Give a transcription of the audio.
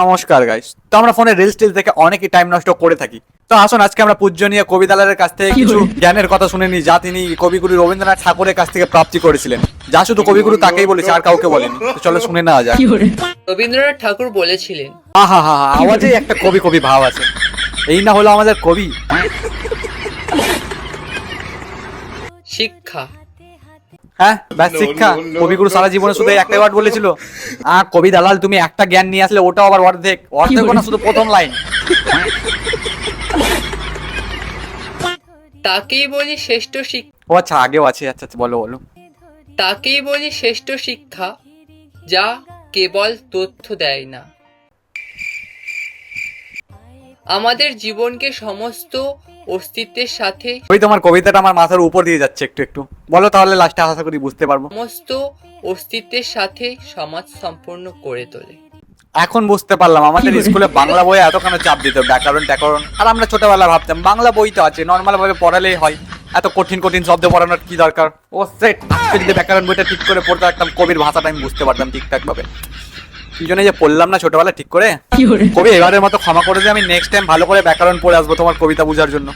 নমস্কার গাইস। তো আমরা ফোনে রিলস টিলস দেখে অনেকই টাইম নষ্ট করে থাকি। তো আসুন আজকে আমরা পূজনীয় কবি দালালের কাছ থেকে কিছু জ্ঞানের কথা শুনে নিই, যা তিনি কবিগুরু রবীন্দ্রনাথ ঠাকুরের কাছ থেকে প্রাপ্তি করেছিলেন, যা শুধু কবিগুরু তাকেই বলেছে, আর কাউকে বলেনি। তো চলো শুনে নেওয়া যাক। রবীন্দ্রনাথ ঠাকুর বলেছিলেন, আহা হা হা, আওয়াজে একটা কবি কবি ভাব আছে। এই না হলো আমাদের কবি। শিক্ষা। হ্যাঁ ব্যাস, শিক্ষা। কবিগুরু সারা জীবনে শুধু এই একটা ওয়ার্ড বলেছিল। কবি দালাল তুমি একটা জ্ঞান নিয়ে আসলে, ওটাও আবার অর্ধেক অর্ধেক না, শুধু প্রথম লাইন। তাকেই বলি শ্রেষ্ঠ শিক্ষা। ও আচ্ছা, আগেও আছে। আচ্ছা আচ্ছা, বলো বলো। তাকেই বলি শ্রেষ্ঠ শিক্ষা, যা কেবল তথ্য দেয় না, আমাদের জীবনকে সমস্ত অস্তিত্বের সাথে ওই তোমার কবিতাটা আমার মাথার উপর দিয়ে যাচ্ছে একটু একটু। বলো তাহলে, লাস্টে আশা করি বুঝতে পারবো। সমস্ত অস্তিত্বের সাথে সমাজ সম্পূর্ণ করে তোলে। এখন বুঝতে পারলাম আমাদের স্কুলে বাংলা বইয়ে এত কেন চাপ দিত, ব্যাকরণ ট্যাকরণ। আর আমরা ছোটবেলা ভাবতাম বাংলা বই তো আছে, নর্মাল ভাবে পড়ালেই হয়, এত কঠিন কঠিন শব্দ পড়ানোর কি দরকার। ও সেট, আজকে যদি ব্যাকরণ বইটা ঠিক করে পড়তে পারতাম, কবির ভাষাটা আমি বুঝতে পারতাম ঠিকঠাক ভাবে। কি জন্য যে পড়লাম না ছোটবেলা ঠিক করে। কবি এবারের মতো ক্ষমা করে দিয়ে, আমি নেক্সট টাইম ভালো করে ব্যাকরণ পড়ে আসবো তোমার কবিতা বোঝার জন্য।